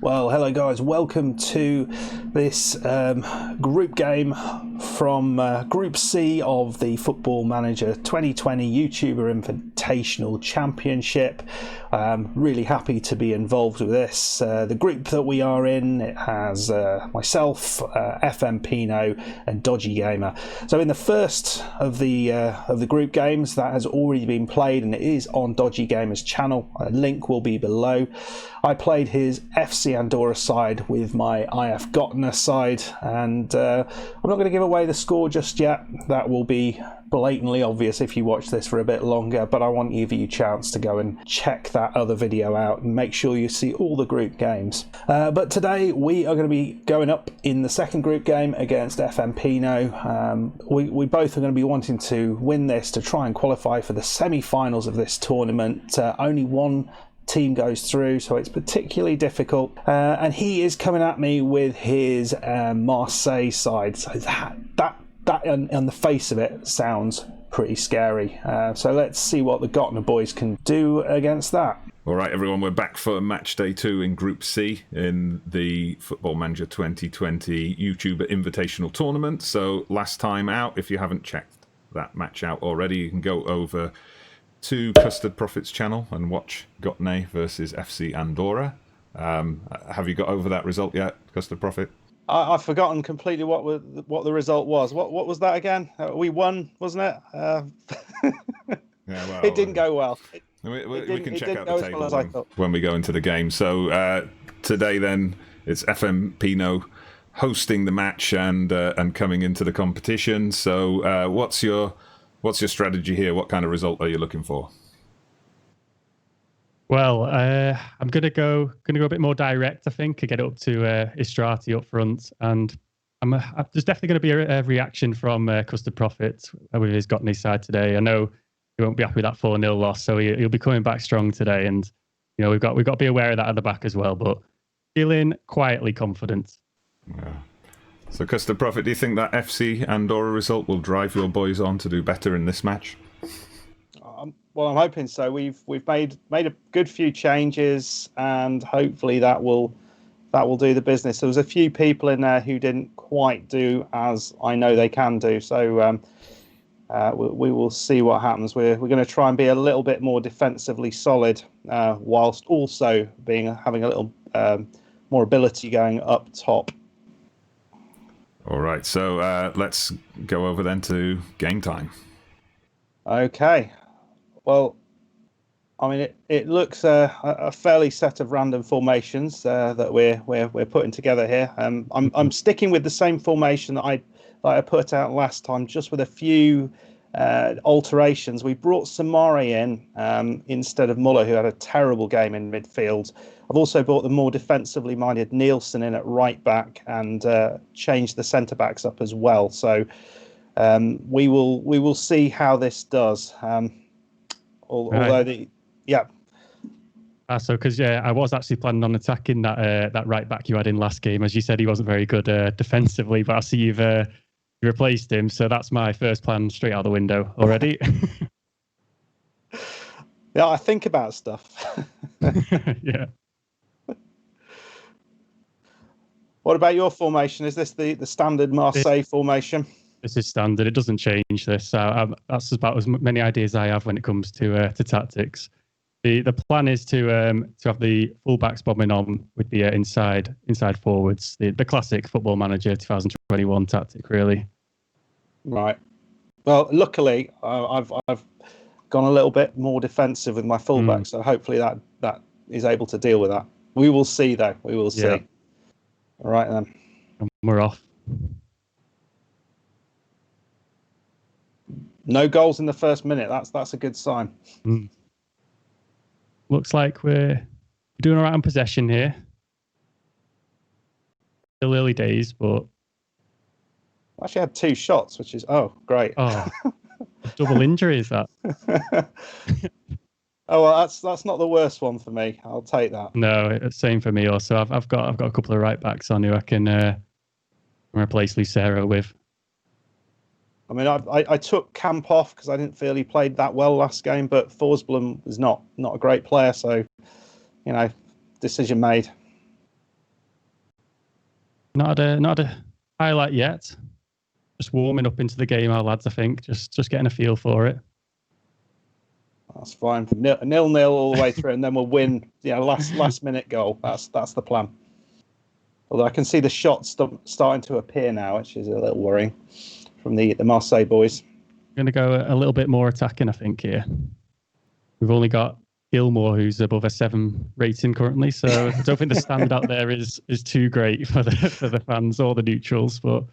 Well, hello guys, welcome to this group game from Group C of the Football Manager 2020 YouTuber Invitational Championship. Really happy to be involved with this. The group that we are in, it has myself, FM Pino and Dodgy Gamer. So in the first of the group games, that has already been played and it is on Dodgy Gamer's channel. A link will be below. I played his FC Andorra side with my IF Gottne side, and I'm not going to give away the score just yet. That will be blatantly obvious if you watch this for a bit longer, but I want to give you a chance to go and check that other video out and make sure you see all the group games. But today we are going to be going up in the second group game against FM Pino. We both are going to be wanting to win this to try and qualify for the semi-finals of this tournament. Only one team goes through, so it's particularly difficult, and he is coming at me with his Marseille side, so that on the face of it sounds pretty scary. So let's see what the Gottne boys can do against that. All right, everyone, we're back for match day 2 in Group C in the Football Manager 2020 YouTuber Invitational Tournament. So last time out, if you haven't checked that match out already, you can go over to Custard Profit's channel and watch Gottne versus FC Andorra. Have you got over that result yet, Custard Profit? I've forgotten completely what the result was. What was that again? We won, wasn't it? Yeah, well, it didn't go well. We can check out the table when we go into the game. So today then, it's FM Pino hosting the match and coming into the competition. So what's your strategy here? What kind of result are you looking for? Well, I'm gonna go a bit more direct. I think, get it up to Istrati up front, and there's definitely going to be a reaction from Custard Profit with his Gottne side today. I know he won't be happy with that 4-0 loss, so he'll be coming back strong today. And you know we've got to be aware of that at the back as well. But feeling quietly confident. Yeah. So, Custard Profit, do you think that FC Andorra result will drive your boys on to do better in this match? Well, I'm hoping so. We've made a good few changes, and hopefully that will do the business. There was a few people in there who didn't quite do as I know they can do. So we will see what happens. We're going to try and be a little bit more defensively solid, whilst also having a little more ability going up top. All right, so let's go over then to game time. Okay. Well, I mean, it looks a fairly set of random formations that we're putting together here. I'm sticking with the same formation that I put out last time, just with a few alterations. We brought Samari in instead of Muller, who had a terrible game in midfield. I've also brought the more defensively minded Nielsen in at right back and changed the centre backs up as well. So we will see how this does. Although so because I was actually planning on attacking that right back you had in last game. As you said, he wasn't very good defensively, but I see you've replaced him. So that's my first plan straight out the window already. Yeah, I think about stuff. Yeah. What about your formation? Is this the standard Marseille formation? This is standard. It doesn't change this. That's about as many ideas I have when it comes to tactics. The plan is to have the fullbacks bombing on with the inside forwards. The classic Football Manager 2021 tactic, really. Right. Well, luckily I've gone a little bit more defensive with my fullback, so hopefully that is able to deal with that. We will see, though. We will see. Yeah. All right then. And we're off. No goals in the first minute. That's a good sign. Looks like we're doing all right on possession here. Still early days, but I actually had 2 shots, which is great. Oh, double injury is that? Oh well, that's not the worst one for me. I'll take that. No, same for me. Also, I've got a couple of right backs on who I can replace Lucero with. I mean, I took Camp off because I didn't feel he played that well last game, but Forsblom is not a great player, so, you know, decision made. Not had a highlight yet. Just warming up into the game, our lads. I think just getting a feel for it. That's fine. 0-0 all the way through, and then we'll win. Last minute goal. That's the plan. Although I can see the shots starting to appear now, which is a little worrying from the Marseille boys. I'm going to go a little bit more attacking, I think, here. We've only got Gilmore, who's above a 7 rating currently, so I don't think the standard out there is too great for the fans or the neutrals. But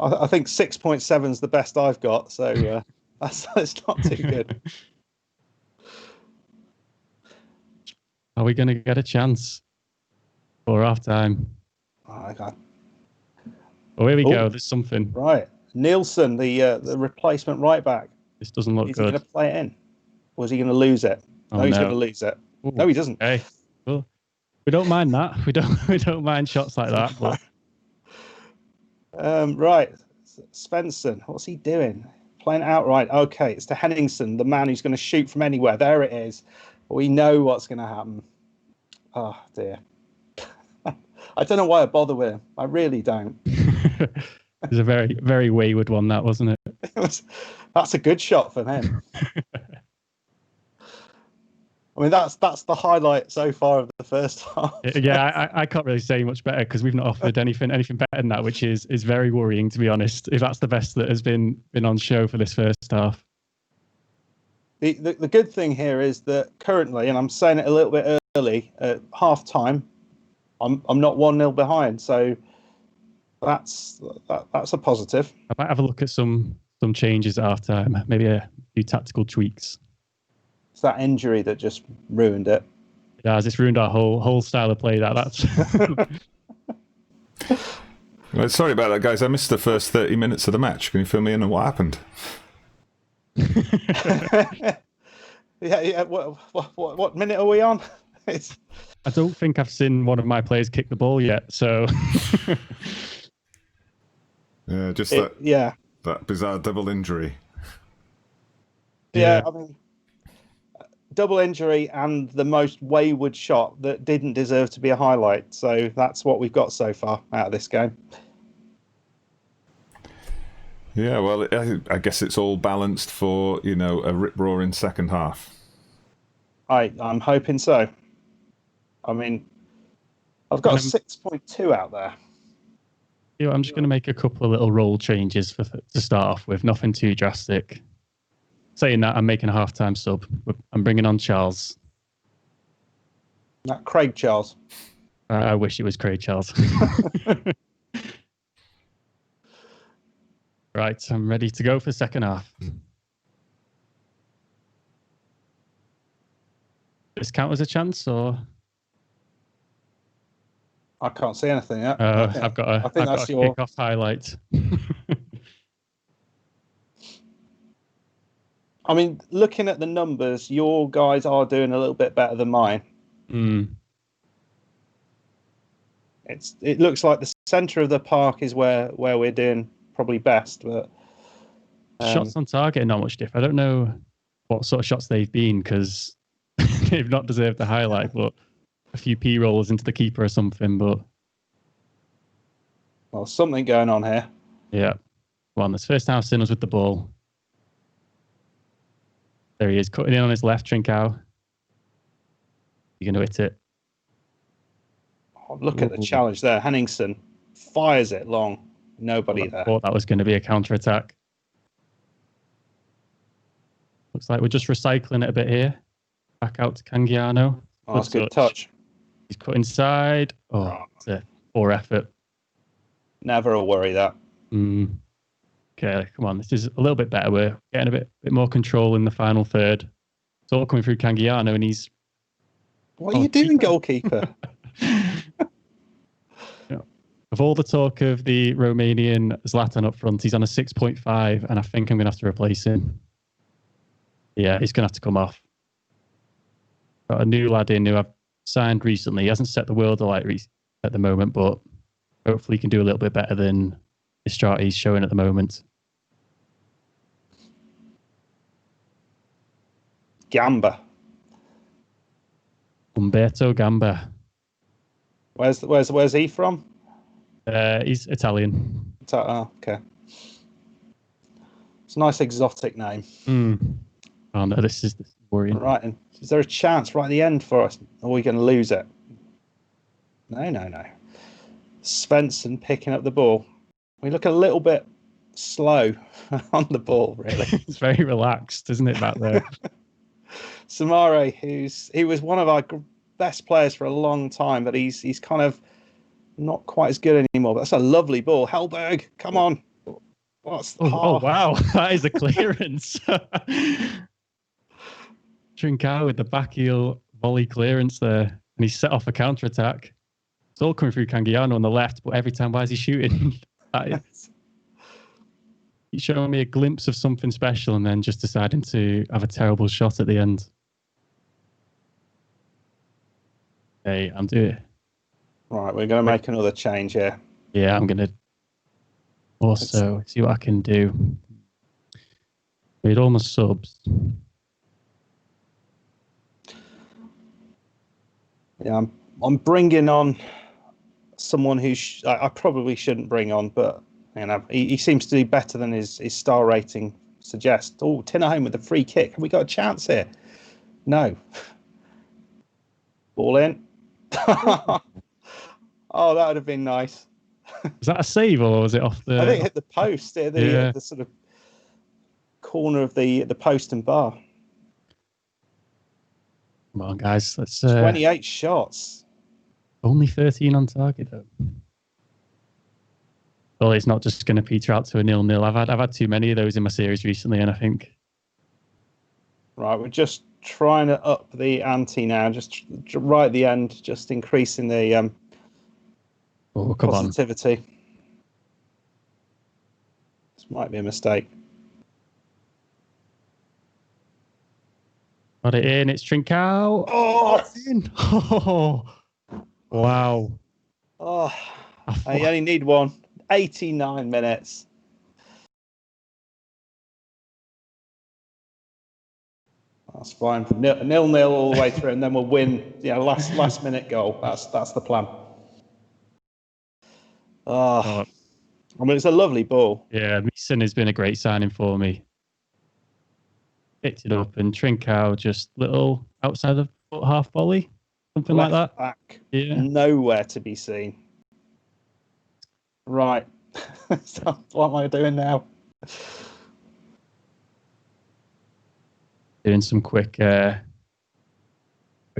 I think 6.7 is the best I've got, so that's not too good. Are we going to get a chance for half time? Oh, God. Oh, here we go. There's something. Right. Nielsen, the replacement right back. This doesn't look good. Is he going to play it in? Or is he going to lose it? No, he's going to lose it. Ooh. No, he doesn't. Okay. Well, we don't mind that. We don't mind shots like that. But... right. Svensson, what's he doing? Playing outright. Okay, it's to Henningsen, the man who's going to shoot from anywhere. There it is. We know what's going to happen. Oh, dear. I don't know why I bother with him. I really don't. It was a very, very wayward one, that, wasn't it? That's a good shot from him. I mean, that's the highlight so far of the first half. Yeah, I can't really say much better because we've not offered anything better than that, which is very worrying, to be honest, if that's the best that has been on show for this first half. The good thing here is that currently, and I'm saying it a little bit early, at half time, I'm not 1-0 behind, so that's a positive. I might have a look at some changes at half time, maybe a few tactical tweaks. It's that injury that just ruined it. It has. It's ruined our whole style of play. That's. Well, sorry about that, guys. I missed the first 30 minutes of the match. Can you fill me in on what happened? Yeah. What minute are we on? I don't think I've seen one of my players kick the ball yet. So. Yeah, just that bizarre double injury. Yeah, I mean, double injury and the most wayward shot that didn't deserve to be a highlight. So that's what we've got so far out of this game. Yeah, well, I guess it's all balanced for, a rip-roaring second half. I'm hoping so. I mean, I've got a 6.2 out there. I'm just going to make a couple of little role changes to start off with. Nothing too drastic. Saying that, I'm making a half-time sub. I'm bringing on Charles. Craig Charles. I wish it was Craig Charles. Right, I'm ready to go for the second half. Does this count as a chance, or...? I can't see anything yet. I've got a kick-off highlight. I mean, looking at the numbers, your guys are doing a little bit better than mine. Mm. It looks like the centre of the park is where we're doing probably best, but shots on target are not much different. I don't know what sort of shots they've been because they've not deserved the highlight, but a few P rolls into the keeper or something. But well, something going on here. Yeah, well, this first half Sinners with the ball. There he is, cutting in on his left, Trincao. You're going to hit it. Oh, look at the challenge there. Henningsen fires it long. Nobody there. I thought that was going to be a counter-attack. Looks like we're just recycling it a bit here. Back out to Cangiano. Oh, that's a good touch. He's cut inside. Oh, it's a poor effort. Never a worry, that. Okay, come on. This is a little bit better. We're getting a bit more control in the final third. It's all coming through Cangiano, and he's... What are you doing, goalkeeper? Of all the talk of the Romanian Zlatan up front, he's on a 6.5, and I think I'm going to have to replace him. Yeah, he's going to have to come off. Got a new lad in who I've signed recently. He hasn't set the world alight at the moment, but hopefully he can do a little bit better than Istrati's showing at the moment. Gamba. Umberto Gamba. Where's he from? He's Italian. Oh, okay. It's a nice exotic name. Oh no, this is worrying. Right, and is there a chance right at the end for us? Or are we going to lose it? No. Svensson picking up the ball. We look a little bit slow on the ball, really. It's very relaxed, isn't it, back there? Samare, he was one of our best players for a long time, but he's kind of not quite as good anymore. But that's a lovely ball. Hellberg, come on. Oh, wow. That is a clearance. Trincao with the back heel volley clearance there. And he set off a counter-attack. It's all coming through Cangiano on the left, but every time, why is he shooting? He's showing me a glimpse of something special and then just deciding to have a terrible shot at the end. Hey, I'm doing it. Right, we're going to make another change here. Yeah, I'm going to also see what I can do. Made all my subs. Yeah, I'm bringing on someone who I probably shouldn't bring on, but he seems to do better than his star rating suggests. Oh, Tinnerholm with a free kick. Have we got a chance here? No. Ball in. Oh, that would have been nice. Was that a save or was it off the... I think it hit the post, the sort of corner of the post and bar. Come on, guys. Let's 28 shots. Only 13 on target, though. Well, it's not just going to peter out to a 0-0. I've had too many of those in my series recently, and I think... Right, we're just trying to up the ante now, just right at the end, just increasing the positivity. This might be a mistake. Got it in. It's Trincao. Oh, it's in. Oh, wow. Oh, I only need one. 89 minutes. That's fine. 0-0 all the way through, and then we'll win. Last minute goal. That's the plan. Oh, I mean, it's a lovely ball. Yeah, Meeson has been a great signing for me. Picked it up, and Trincao just little outside the foot half volley, something Left like that. Back, yeah, nowhere to be seen. Right, so what am I doing now? Doing some quick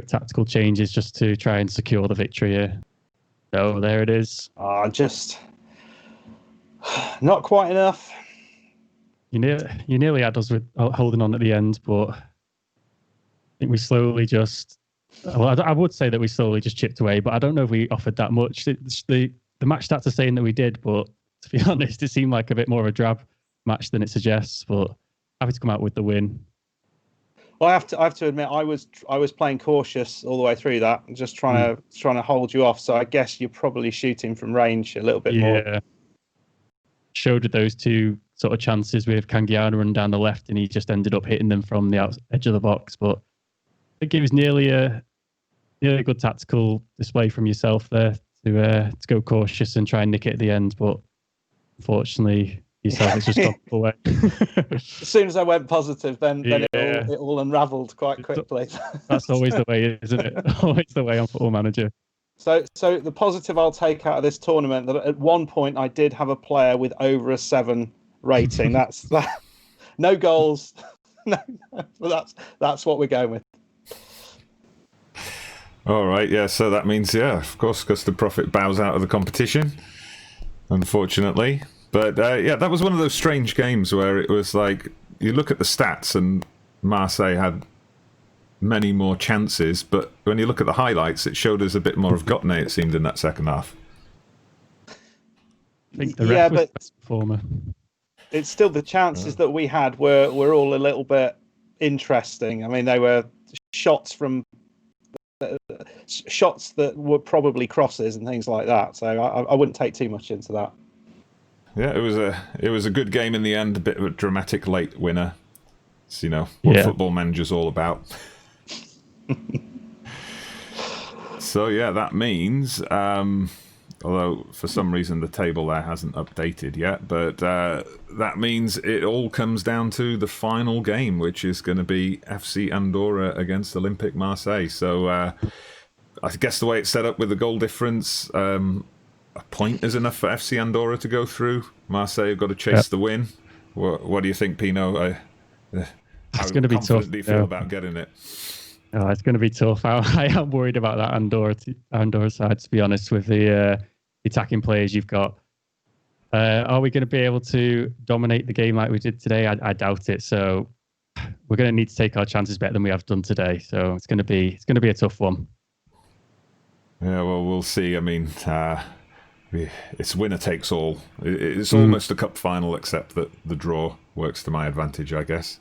tactical changes just to try and secure the victory here. So there it is. Just not quite enough. You nearly had us with holding on at the end, but I think we slowly just... Well, I would say that we slowly just chipped away, but I don't know if we offered that much. The match stats are saying that we did, but to be honest, it seemed like a bit more of a drab match than it suggests, but happy to come out with the win. Well, I have to admit, I was playing cautious all the way through that, just trying to hold you off. So I guess you're probably shooting from range a little bit more. Yeah. Showed with those two sort of chances with Cangiano running down the left, and he just ended up hitting them from the edge of the box. But I think it was nearly a good tactical display from yourself there to go cautious and try and nick it at the end. But unfortunately, yourself has just gone away. As soon as I went positive, then it all unravelled quite quickly. That's always the way, isn't it? Always the way on Football Manager. So the positive I'll take out of this tournament, that at one point I did have a player with over a 7 rating. That's that. No goals. No, but that's what we're going with. All right, yeah. So that means, of course, Custard Profit bows out of the competition, unfortunately. But that was one of those strange games where it was like you look at the stats and Marseille had many more chances, but when you look at the highlights, it showed us a bit more of Gottne, it seemed, in that second half. I think the ref was the best performer. It's still the chances that we had were all a little bit interesting. I mean, they were shots that were probably crosses and things like that. So I wouldn't take too much into that. Yeah, it was a good game in the end. A bit of a dramatic late winner. It's, what Football Manager's all about. So that means Although for some reason the table there hasn't updated yet, but that means it all comes down to the final game, which is going to be FC Andorra against Olympique Marseille. So I guess the way it's set up with the goal difference, a point is enough for FC Andorra to go through. Marseille have got to chase the win. What do you think, Pino? It's going to be tough. How do you feel about getting it? Oh, it's going to be tough. I am worried about that Andorra side, to be honest, with the attacking players you've got. Are we going to be able to dominate the game like we did today? I doubt it. So we're going to need to take our chances better than we have done today. So it's going to be a tough one. Yeah, well, we'll see. I mean, it's winner takes all. It's almost a cup final, except that the draw works to my advantage, I guess.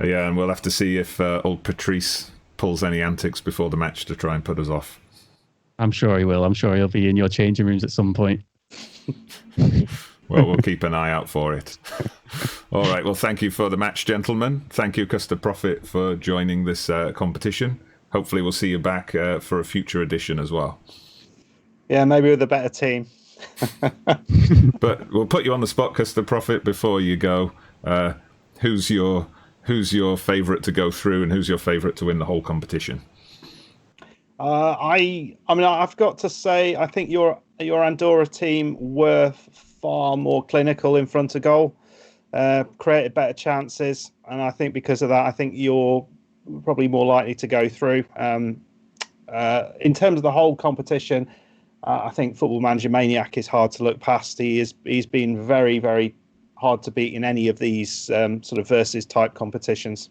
Yeah, and we'll have to see if old Patrice pulls any antics before the match to try and put us off. I'm sure he will. I'm sure he'll be in your changing rooms at some point. Well, we'll keep an eye out for it. All right, well, thank you for the match, gentlemen. Thank you, Custard Prophet, for joining this competition. Hopefully we'll see you back for a future edition as well. Yeah, maybe with a better team. But we'll put you on the spot, Custard Prophet, before you go. Who's your favourite to go through, and who's your favourite to win the whole competition? I mean, I've got to say, I think your Andorra team were far more clinical in front of goal, created better chances, and I think because of that, I think you're probably more likely to go through. In terms of the whole competition, I think Football Manager Maniac is hard to look past. He's been very, very hard to beat in any of these sort of versus type competitions.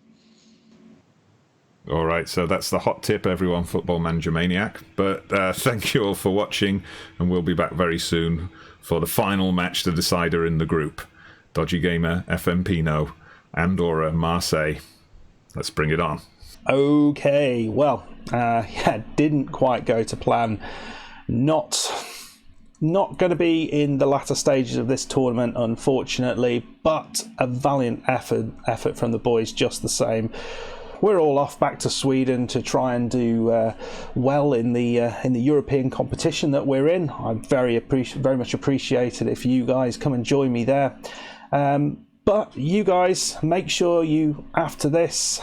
All right, so that's the hot tip, everyone, Football Manager Maniac. But thank you all for watching, and we'll be back very soon for the final match, the decider in the group. Dodgy Gamer, FM Pino, Andorra, Marseille. Let's bring it on. Okay, well, didn't quite go to plan. Not going to be in the latter stages of this tournament, unfortunately, but a valiant effort from the boys just the same. We're all off back to Sweden to try and do well in the European competition that we're in. I'd very much appreciate it if you guys come and join me there. But you guys, make sure you, after this,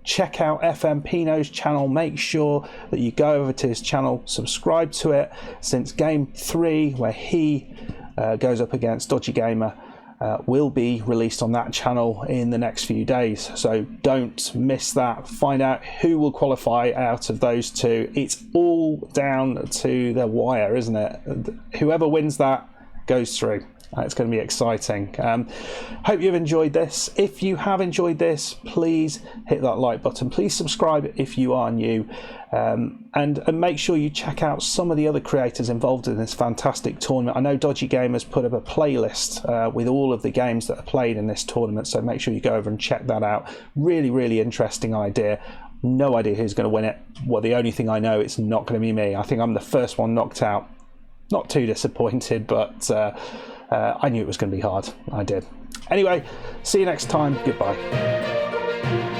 check out FM Pino's channel. Make sure that you go over to his channel, subscribe to it, since game 3, where he goes up against Dodgy Gamer, will be released on that channel in the next few days. So don't miss that. Find out who will qualify out of those two. It's all down to the wire, isn't it? Whoever wins that goes through. It's going to be exciting. Hope you've enjoyed this. If you have enjoyed this, please hit that like button. Please subscribe if you are new. And make sure you check out some of the other creators involved in this fantastic tournament. I know Dodgy Gamer's put up a playlist with all of the games that are played in this tournament, so make sure you go over and check that out. Really, really interesting idea. No idea who's going to win it. Well, the only thing I know, it's not going to be me. I think I'm the first one knocked out. Not too disappointed, but I knew it was going to be hard. I did. Anyway, see you next time. Goodbye.